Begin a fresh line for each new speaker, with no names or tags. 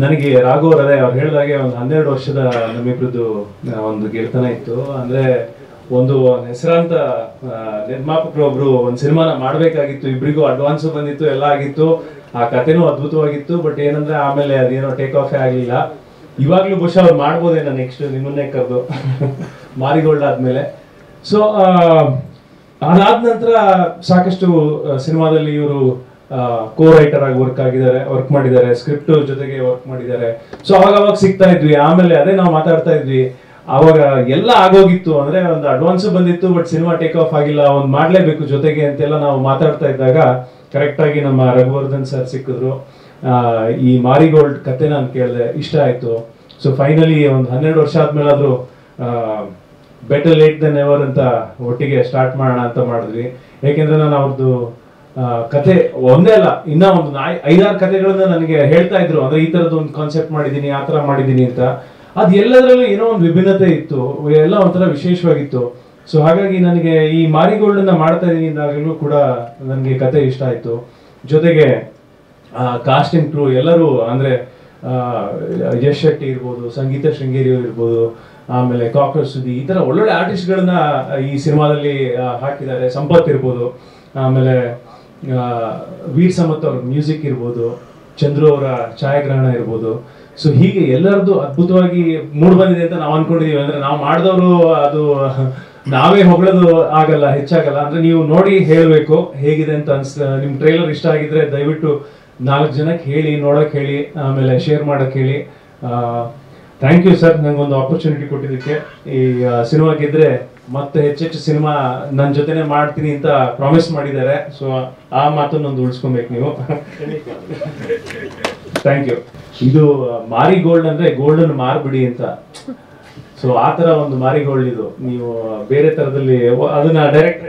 ನನಗೆ ರಾಘವ್ ಅದೇ ಅವ್ರು ಹೇಳಿದಾಗೆ ಒಂದು 12 ವರ್ಷದ ನಮ್ಮಿಬ್ರದ್ದು ಒಂದು ಗೆಳೆತನ ಇತ್ತು. ಅಂದ್ರೆ ಒಂದು ಹೆಸರಾಂತ ನಿರ್ಮಾಪಕರು ಒಬ್ರು ಒಂದು ಸಿನಿಮಾನ ಮಾಡಬೇಕಾಗಿತ್ತು, ಇಬ್ಬರಿಗೂ ಅಡ್ವಾನ್ಸ್ ಬಂದಿತ್ತು, ಎಲ್ಲ ಆಗಿತ್ತು, ಆ ಕಥೆನೂ ಅದ್ಭುತವಾಗಿತ್ತು. ಬಟ್ ಏನಂದ್ರೆ ಆಮೇಲೆ ಅದೇನೋ ಟೇಕ್ ಆಫೇ ಆಗಲಿಲ್ಲ. ಇವಾಗ್ಲೂ ಬಹುಶಃ ಅವ್ರು ಮಾಡ್ಬೋದೇನೋ ನೆಕ್ಸ್ಟ್ ನಿಮ್ಮನ್ನೇ ಕರೆದು ಮಾರಿಗೋಲ್ಡ್ ಆದ್ಮೇಲೆ. ಸೊ ಅದಾದ ನಂತರ ಸಾಕಷ್ಟು ಸಿನಿಮಾದಲ್ಲಿ ಇವರು ಕೋ ರೈಟರ್ ಆಗಿ ವರ್ಕ್ ಮಾಡಿದ್ದಾರೆ, ಸ್ಕ್ರಿಪ್ಟ್ ಜೊತೆಗೆ ವರ್ಕ್ ಮಾಡಿದ್ದಾರೆ. ಸೊ ಅವಾಗ ಸಿಗ್ತಾ ಇದ್ವಿ. ಆಮೇಲೆ ಅದೇ ನಾವು ಮಾತಾಡ್ತಾ ಇದ್ವಿ, ಅವಾಗ ಎಲ್ಲ ಆಗೋಗಿತ್ತು, ಅಂದ್ರೆ ಒಂದು ಅಡ್ವಾನ್ಸ್ ಬಂದಿತ್ತು, ಬಟ್ ಸಿನಿಮಾ ಟೇಕ್ ಆಫ್ ಆಗಿಲ್ಲ, ಒಂದು ಮಾಡ್ಲೇಬೇಕು ಜೊತೆಗೆ ಅಂತೆಲ್ಲ ನಾವು ಮಾತಾಡ್ತಾ ಇದ್ದಾಗ ಕರೆಕ್ಟ್ ಆಗಿ ನಮ್ಮ ರಘುವರ್ಧನ್ ಸರ್ ಸಿಕ್ಕಿದ್ರು. ಈ ಮಾರಿಗೋಲ್ಡ್ ಕತೆ ನಾನು ಕೇಳಿದೆ, ಇಷ್ಟ ಆಯ್ತು. ಸೊ ಫೈನಲಿ ಒಂದು 12 ವರ್ಷ ಆದ್ಮೇಲಾದ್ರೂ ಬೆಟರ್ ಲೇಟ್ ದೆನ್ ಎವರ್ ಅಂತ ಒಟ್ಟಿಗೆ ಸ್ಟಾರ್ಟ್ ಮಾಡೋಣ ಅಂತ ಮಾಡಿದ್ವಿ. ಯಾಕೆಂದ್ರೆ ನಾನು ಅವ್ರದ್ದು ಕತೆ ಒಂದೇ ಅಲ್ಲ, ಇನ್ನ ಒಂದು 5-6 ಕತೆಗಳನ್ನ ನನಗೆ ಹೇಳ್ತಾ ಇದ್ರು. ಅಂದ್ರೆ ಈ ತರದ್ದು ಒಂದು ಕಾನ್ಸೆಪ್ಟ್ ಮಾಡಿದೀನಿ, ಆ ತರ ಮಾಡಿದೀನಿ ಅಂತ. ಅದು ಎಲ್ಲದರಲ್ಲೂ ಏನೋ ಒಂದು ವಿಭಿನ್ನತೆ ಇತ್ತು, ಎಲ್ಲ ಒಂಥರ ವಿಶೇಷವಾಗಿತ್ತು. ಸೊ ಹಾಗಾಗಿ ನನಗೆ ಈ ಮಾರಿಗೋಲ್ಡ್ ಅನ್ನ ಮಾಡ್ತಾ ಇದೀನಿ ಅಂದಾಗಲೂ ಕೂಡ ನನಗೆ ಕತೆ ಇಷ್ಟ ಆಯ್ತು. ಜೊತೆಗೆ ಕಾಸ್ಟಿಂಗ್ ಕ್ರೂ ಎಲ್ಲರೂ, ಅಂದ್ರೆ ಯಶ್ ಶೆಟ್ಟಿ ಇರ್ಬೋದು, ಸಂಗೀತ ಶೃಂಗೇರಿ ಇರ್ಬೋದು, ಆಮೇಲೆ ಕಾಕರ್ ಸುದಿ, ಈ ತರ ಒಳ್ಳೊಳ್ಳೆ ಆರ್ಟಿಸ್ಟ್ಗಳನ್ನ ಈ ಸಿನಿಮಾದಲ್ಲಿ ಹಾಕಿದ್ದಾರೆ. ಸಂಪತ್ ಇರ್ಬೋದು, ಆಮೇಲೆ ವೀರ್ ಸಮತ್ ಅವ್ರ ಮ್ಯೂಸಿಕ್ ಇರ್ಬೋದು, ಚಂದ್ರು ಅವರ ಛಾಯಾಗ್ರಹಣ ಇರ್ಬೋದು. ಸೊ ಹೀಗೆ ಎಲ್ಲರದ್ದು ಅದ್ಭುತವಾಗಿ ಮೂಡ್ ಬಂದಿದೆ ಅಂತ ನಾವು ಅನ್ಕೊಂಡಿದೀವಿ. ಅಂದ್ರೆ ನಾವು ಮಾಡಿದವರು ಅದು ನಾವೇ ಹೊಗಳೋದು ಆಗಲ್ಲ, ಹೆಚ್ಚಾಗಲ್ಲ. ಅಂದ್ರೆ ನೀವು ನೋಡಿ ಹೇಳ್ಬೇಕು ಹೇಗಿದೆ ಅಂತ ನಿಮ್ ಟ್ರೈಲರ್ ಇಷ್ಟ ಆಗಿದ್ರೆ ದಯವಿಟ್ಟು 4 ಜನಕ್ಕೆ ಹೇಳಿ, ನೋಡಕ್ ಹೇಳಿ, ಆಮೇಲೆ ಶೇರ್ ಮಾಡಕ್ ಹೇಳಿ. ಥ್ಯಾಂಕ್ ಯು ಸರ್, ನಂಗೊಂದು ಆಪರ್ಚುನಿಟಿ ಕೊಟ್ಟಿದ್ದಕ್ಕೆ. ಈ ಸಿನಿಮಾ ಗೆದ್ರೆ ಮತ್ತೆ ಹೆಚ್ಚೆಚ್ಚು ಸಿನಿಮಾ ನನ್ನ ಜೊತೆನೆ ಮಾಡ್ತೀನಿ ಅಂತ ಪ್ರಾಮಿಸ್ ಮಾಡಿದ್ದಾರೆ. ಸೊ ಆ ಮಾತನ್ನೊಂದು ಉಳಿಸ್ಕೊಬೇಕು ನೀವು. Thank you. ಇದು ಮಾರಿಗೋಲ್ಡ್ ಅಂದ್ರೆ ಗೋಲ್ಡನ್ ಮಾರ್ಬಿಡಿ ಅಂತ. ಸೊ ಆ ತರ ಒಂದು ಮಾರಿಗೋಲ್ಡ್ ಇದು. ನೀವು ಬೇರೆ ತರದಲ್ಲಿ ಅದನ್ನ ಡೈರೆಕ್ಟ್